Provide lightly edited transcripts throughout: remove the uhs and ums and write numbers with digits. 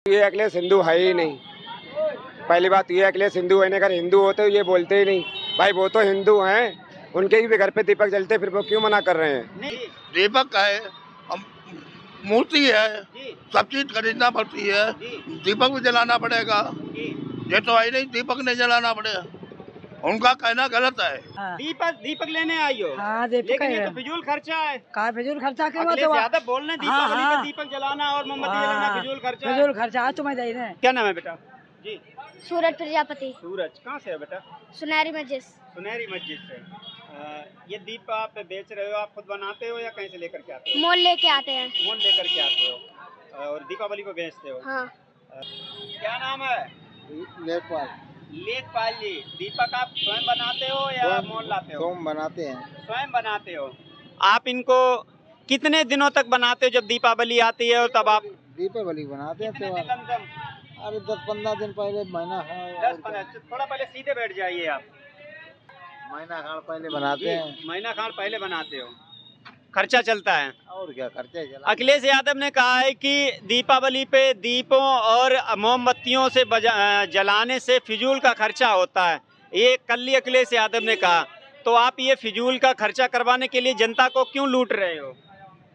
ये अखिलेश हिंदू है ही नहीं। पहली बात ये अखिलेश हिंदू है नहीं, अगर हिंदू होते तो ये बोलते ही नहीं। भाई वो तो हिंदू हैं, उनके भी घर पे दीपक जलते, फिर वो क्यों मना कर रहे हैं? दीपक है, मूर्ति है, सब चीज खरीदना पड़ती है, दीपक भी जलाना पड़ेगा। ये तो है नहीं, दीपक नहीं जलाना पड़ेगा, उनका कहना गलत है। दीपक लेने आई हो? हाँ, दीपक लेकिन ये तो फिजूल खर्चा है। कहा फिजूल खर्चा क्यों? अखिलेश यादव बोल रहे हैं दीपावली हाँ। पे दीपक जलाना और मोमबत्ती जलाना फिजूल खर्चा है। फिजूल खर्चा आज तुम्हें दे रहे हैं। क्या नाम है बेटा? जी सूरज प्रजापति। सूरज कहाँ से है बेटा? सुनहरी मस्जिद। सुनहरी मस्जिद से। ये दीप आप बेच रहे हो, आप खुद बनाते हो या कहीं से लेकर के आते हो? मोल लेके आते हैं। मोल लेकर के आते हो और दीपावली को बेचते हो? हाँ। क्या नाम है? लेखपाल जी। दीपक आप स्वयं बनाते हो या मोल लाते हो? स्वयं बनाते हैं। स्वयं बनाते हो। आप इनको कितने दिनों तक बनाते हो जब दीपावली आती है और तब आप? दीपावली बनाते हैं कितने दिन लमसम? अरे 10-15 दिन पहले, महीना 10-15। थोड़ा पहले सीधे बैठ जाइए आप। महीना खान पहले बनाते हैं। महीना खान पहले बनाते हो, खर्चा चलता है। और क्या खर्चा चला। अखिलेश यादव ने कहा है कि दीपावली पे दीपों और मोमबत्तियों से जलाने से फिजूल का खर्चा होता है। ये कल ही अखिलेश यादव ने कहा। तो आप ये फिजूल का खर्चा करवाने के लिए जनता को क्यों लूट रहे हो?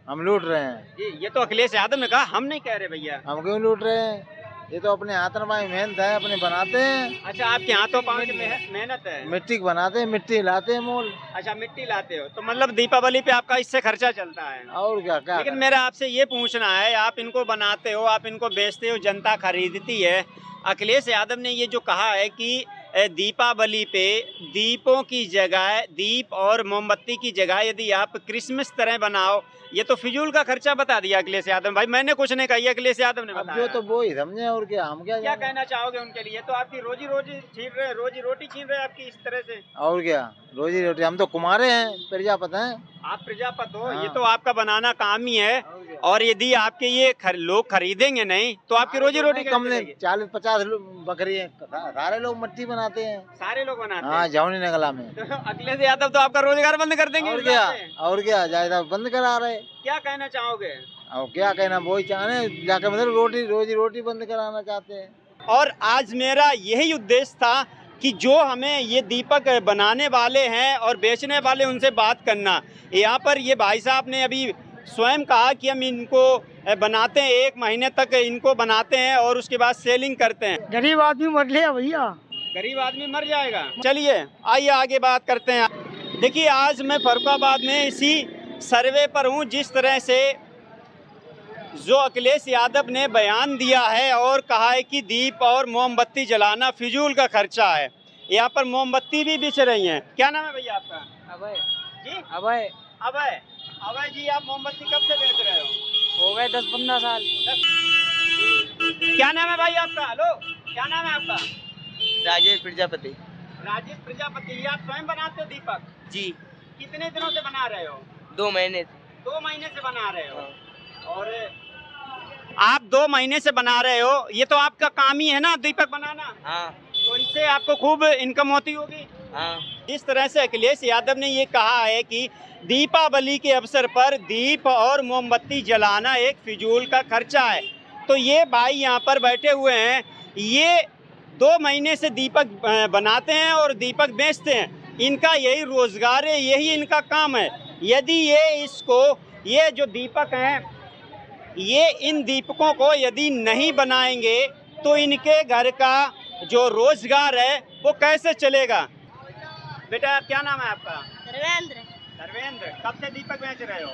हम लूट रहे हैं जी, ये तो अखिलेश यादव ने कहा, हम नहीं कह रहे भैया। हम क्यों लूट रहे हैं? ये तो अपने हाथ में मेहनत है, अपने बनाते हैं। अच्छा, आपके हाथों पाँव की मेहनत है। मिट्टी की बनाते हैं, मिट्टी लाते हैं मोल। अच्छा, मिट्टी लाते हो तो मतलब दीपावली पे आपका इससे खर्चा चलता है। और क्या क्या लेकिन मेरा आपसे ये पूछना है, आप इनको बनाते हो, आप इनको बेचते हो, जनता खरीदती है। अखिलेश यादव ने ये जो कहा है कि दीपावली पे दीपों की जगह, दीप और मोमबत्ती की जगह यदि आप क्रिसमस तरह बनाओ, ये तो फिजूल का खर्चा बता दिया अखिलेश यादव। भाई मैंने कुछ नहीं कहा, ये अखिलेश यादव ने बताया। जो तो वो ही समझे, और क्या हम क्या कहना चाहोगे उनके लिए? तो आपकी रोजी छीन रहे, रोजी रोटी छीन रहे आपकी इस तरह से। और क्या रोजी रोटी, हम तो कुमारे हैं, प्रजापत हैं। आप प्रजापत हो। हाँ। ये तो आपका बनाना काम ही है। और यदि आपके ये लोग खरीदेंगे नहीं तो आपकी रोजी रोटी कम ने 40-50 बकरी है, सारे लोग मिट्टी बनाते हैं। सारे लोग बनाते हैं। हाँ, जौनी नगला में। तो अखिलेश यादव तो आपका रोजगार बंद कर देंगे। और क्या जायदाद बंद करा रहे। क्या कहना चाहोगे? और क्या कहना, वो ही चाहे जाके मतलब रोजी रोटी बंद कराना चाहते हैं। और आज मेरा यही उद्देश्य था कि जो हमें ये दीपक बनाने वाले हैं और बेचने वाले, उनसे बात करना। यहाँ पर ये भाई साहब ने अभी स्वयं कहा कि हम इनको बनाते हैं, 1 महीने तक इनको बनाते हैं और उसके बाद सेलिंग करते हैं। गरीब आदमी मर ले भैया, गरीब आदमी मर जाएगा। चलिए आइए आगे बात करते हैं। देखिए, आज मैं फर्रुखाबाद में इसी सर्वे पर हूँ। जिस तरह से जो अखिलेश यादव ने बयान दिया है और कहा है कि दीप और मोमबत्ती जलाना फिजूल का खर्चा है। यहाँ पर मोमबत्ती भी बिछ रही हैं। क्या नाम है भैया आपका? अभय। जी अभय। अभय। अभय जी, आप मोमबत्ती कब से बेच रहे हो? हो गए 10-15 साल। क्या नाम है भाई आपका? हेलो, क्या नाम है आपका? राजेश प्रजापति। राजेश प्रजापति। ये आप स्वयं बनाते हो दीपक? जी। कितने दिनों से बना रहे हो? 2 महीने। 2 महीने से बना रहे हो। और आप 2 महीने से बना रहे हो, ये तो आपका काम ही है ना दीपक बनाना? हाँ। तो इससे आपको खूब इनकम होती होगी। हाँ। जिस तरह से अखिलेश यादव ने ये कहा है कि दीपावली के अवसर पर दीप और मोमबत्ती जलाना एक फिजूल का खर्चा है, तो ये भाई यहाँ पर बैठे हुए हैं, ये 2 महीने से दीपक बनाते हैं और दीपक बेचते हैं। इनका यही रोजगार है, यही इनका काम है। यदि ये जो दीपक हैं, ये इन दीपकों को यदि नहीं बनाएंगे तो इनके घर का जो रोजगार है वो कैसे चलेगा? बेटा, क्या नाम है आपका? धर्मेंद्र। धर्मेंद्र। कब से दीपक बेच रहे हो?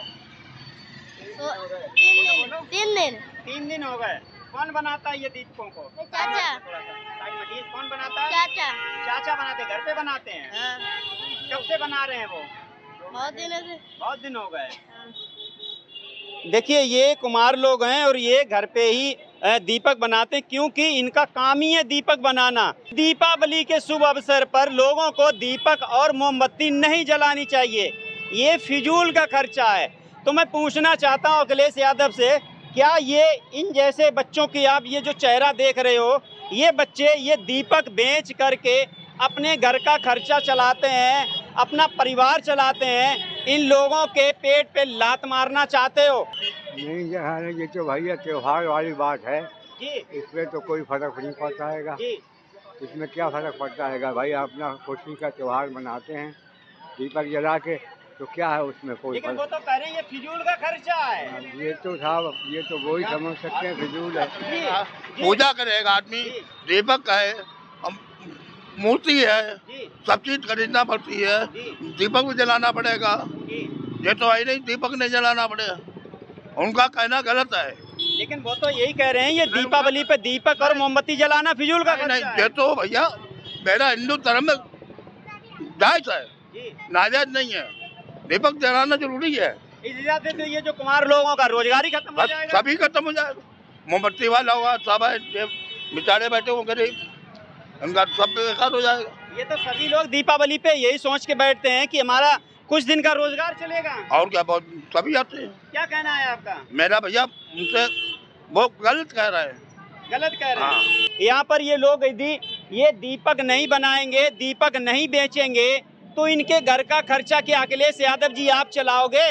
3 दिन। 3 दिन हो गए। कौन बनाता है ये दीपकों को? चाचा। कौन बनाता है? चाचा। चाचा बनाते, घर पे बनाते हैं? हाँ। कब से बना रहे हैं वो? बहुत दिनों से। बहुत दिन हो गए। देखिए, ये कुमार लोग हैं और ये घर पे ही दीपक बनाते हैं, क्योंकि इनका काम ही है दीपक बनाना। दीपावली के शुभ अवसर पर लोगों को दीपक और मोमबत्ती नहीं जलानी चाहिए, ये फिजूल का खर्चा है। तो मैं पूछना चाहता हूँ अखिलेश यादव से, क्या ये इन जैसे बच्चों की, आप ये जो चेहरा देख रहे हो, ये बच्चे ये दीपक बेच करके अपने घर का खर्चा चलाते हैं, अपना परिवार चलाते हैं, इन लोगों के पेट पे लात मारना चाहते हो? नहीं, ये तो भैया त्योहार वाली बात है, जी इसमें तो कोई फर्क नहीं पड़ता है। जी इसमें क्या फर्क पड़ता है भाई, अपना खुशी का त्योहार मनाते हैं दीपक जला के, तो क्या है उसमें कोई लेकिन वो फर्क। तो कह रहे हैं ये फिजूल का खर्चा है। ये तो साहब, ये तो वही समझ सकते हैं फिजूल है। जी जी पूजा करेगा आदमी, जी। दीपक है, अब मूर्ति है, जी सब चीज खरीदना पड़ती है, जी दीपक भी जलाना पड़ेगा। जी ये तो है नहीं दीपक नहीं जलाना पड़ेगा, उनका कहना गलत है। लेकिन वो तो यही कह रहे हैं ये दीपावली पे दीपक और मोमबत्ती जलाना फिजूल का नहीं खर्चा नहीं, है। ये तो भैया मेरा हिंदू धर्म में जायज है, जी नाजायज नहीं है, दीपक जलाना जरूरी है। इस हिसाब से तो ये जो कुमार लोगों का रोजगार ही खत्म हो बस जाएगा। सभी खत्म हो जाएगा, मोमबत्ती वाला हुआ सब है, ये बेचारे बैठे हो गरीब, उनका सब बेकार हो जाएगा। ये तो सभी लोग दीपावली पे यही सोच के बैठते हैं कि हमारा कुछ दिन का रोजगार चलेगा। और क्या, बहुत सभी आते हैं। क्या कहना है आपका? मेरा भैया उनसे वो गलत कह रहे हैं। गलत कह रहे हाँ। हैं। यहाँ पर ये लोग यदि ये दीपक नहीं बनाएंगे, दीपक नहीं बेचेंगे, तो इनके घर का खर्चा क्या अखिलेश यादव जी आप चलाओगे?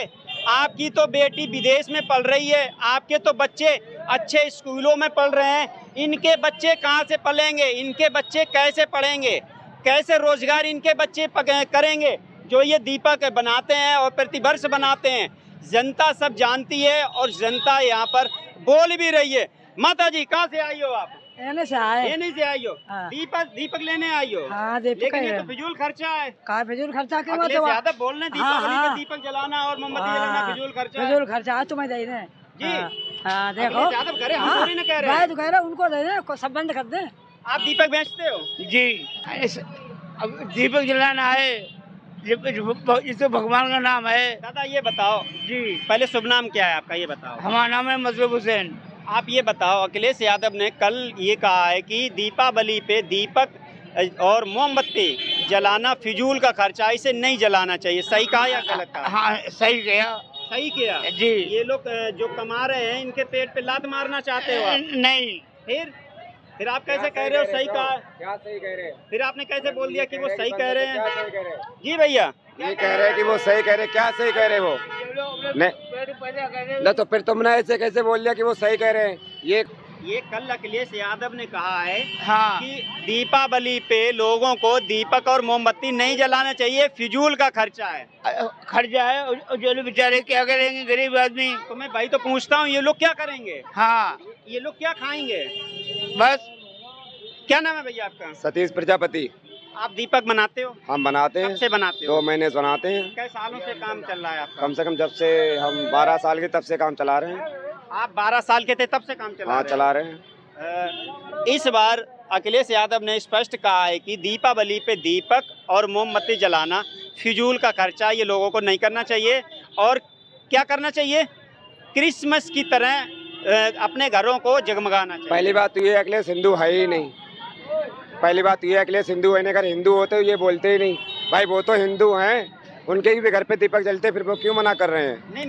आपकी तो बेटी विदेश में पढ़ रही है, आपके तो बच्चे अच्छे स्कूलों में पढ़ रहे हैं, इनके बच्चे कहाँ से पलेंगे? इनके बच्चे कैसे पढ़ेंगे? कैसे रोजगार इनके बच्चे करेंगे जो ये दीपक बनाते हैं और प्रतिवर्ष बनाते हैं? जनता सब जानती है और जनता यहाँ पर बोल भी रही है। माता जी कहाँ से आई हो आप? एने से आए। लेने से आई हो? हाँ। दीपक लेने आई हो? हाँ दीपक लेकिन ये है। तो फिजूल खर्चा है। का फिजूल खर्चा क्यों अखिलेश यादव बोल रहे हैं दीपावली हाँ। पे दीपक जलाना और मोमबत्ती जलाना फिजूल खर्चा है। फिजूल खर्चा तुम्हें दे रहे जी। हाँ देखो, अखिलेश यादव कह रहे हैं, हम थोड़ी ना कह रहे मैं हैं। तो कह रहा हूँ उनको दे रहे, सब बंद कर दे। आप दीपक बेचते हो? जी, अब दीपक जलाना है, ये तो भगवान का नाम है। दादा ये बताओ जी, पहले शुभ नाम क्या है आपका, ये बताओ। हमारा नाम है मजलूब हुसैन। आप ये बताओ, अखिलेश यादव ने कल ये कहा है कि दीपावली पे दीपक और मोमबत्ती जलाना फिजूल का खर्चा, इसे नहीं जलाना चाहिए। सही कहा या गलत कहा? हाँ सही गया सही किया। जी। ये लोग जो कमा रहे हैं इनके पेट पे लात मारना चाहते हो आप? नहीं, फिर आप कैसे कह रहे हो सही कहा? क्या सही कह रहे हैं? फिर आपने कैसे बोल दिया कि वो सही कह रहे क्या हैं? सही कह रहे हैं? जी भैया, ये कह रहे हैं कि वो सही कह रहे हैं, क्या सही कह रहे हैं वो? नहीं तो फिर तुमने ऐसे कैसे बोल दिया कि वो सही कह रहे हैं? ये कल अखिलेश यादव ने कहा है हाँ कि दीपावली पे लोगों को दीपक और मोमबत्ती नहीं जलाना चाहिए, फिजूल का खर्चा है। खर्चा है, और जो लोग बेचारे क्या करेंगे गरीब आदमी। तो मैं भाई तो पूछता हूँ, ये लोग क्या करेंगे? हाँ ये लोग क्या खाएंगे? बस। क्या नाम है भैया आपका? सतीश प्रजापति। आप दीपक बनाते हो? हम बनाते कब हैं, से बनाते हो? 2 महीने से बनाते हैं। कई सालों से काम चल रहा है आपका? कम से कम जब से हम 12 साल के तब से काम चला रहे हैं। आप 12 साल के थे तब से काम चला हाँ रहे चला रहे हैं। हैं। इस बार अखिलेश यादव ने स्पष्ट कहा है कि दीपावली पे दीपक और मोमबत्ती जलाना फिजूल का खर्चा, ये लोगों को नहीं करना चाहिए। और क्या करना चाहिए? क्रिसमस की तरह अपने घरों को जगमगाना चाहिए। पहली बात तो ये अखिलेश हिंदू है ही नहीं। पहली बात ये अखिलेश हिंदू है नहीं, अगर हिंदू होते तो ये बोलते ही नहीं। भाई वो तो हिंदू हैं, उनके भी घर पे दीपक जलते, फिर वो क्यों मना कर रहे हैं? नहीं,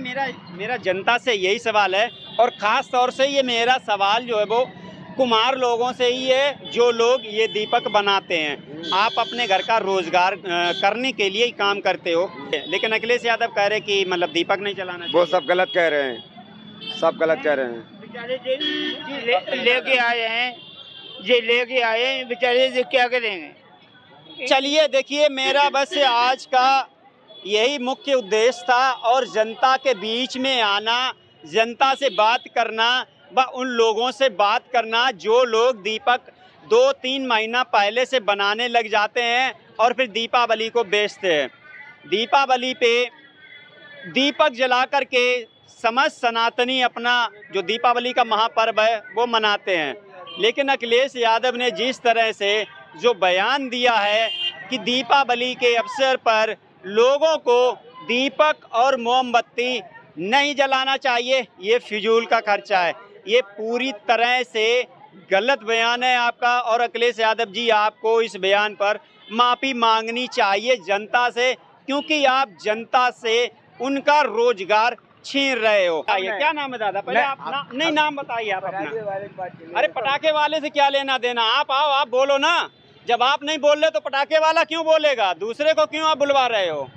मेरा जनता से यही सवाल है, और ख़ास तौर से ये मेरा सवाल जो है वो कुमार लोगों से ही है जो लोग ये दीपक बनाते हैं। आप अपने घर का रोजगार करने के लिए ही काम करते हो, लेकिन अखिलेश यादव कह रहे कि मतलब दीपक नहीं चलाना चाहिए। वो सब गलत कह रहे हैं, सब गलत कह रहे हैं। बेचारे लेके आए हैं, ये लेके आए हैं बेचारे, ये क्या करेंगे? चलिए देखिए, मेरा बस आज का यही मुख्य उद्देश्य था, और जनता के बीच में आना, जनता से बात करना, व उन लोगों से बात करना जो लोग दीपक 2-3 महीना पहले से बनाने लग जाते हैं और फिर दीपावली को बेचते हैं। दीपावली पे दीपक जला कर के समस्त सनातनी अपना जो दीपावली का महापर्व है वो मनाते हैं। लेकिन अखिलेश यादव ने जिस तरह से जो बयान दिया है कि दीपावली के अवसर पर लोगों को दीपक और मोमबत्ती नहीं जलाना चाहिए, ये फिजूल का खर्चा है, ये पूरी तरह से गलत बयान है आपका। और अखिलेश यादव जी, आपको इस बयान पर माफ़ी मांगनी चाहिए जनता से, क्योंकि आप जनता से उनका रोजगार छीन रहे हो। क्या नाम है दादा? पहले आप नहीं नाम बताइए आप अपना। अरे पटाखे वाले से क्या लेना देना? आप आओ, आप बोलो ना। जब आप नहीं बोल रहे तो पटाखे वाला क्यों बोलेगा? दूसरे को क्यों आप बुलवा रहे हो?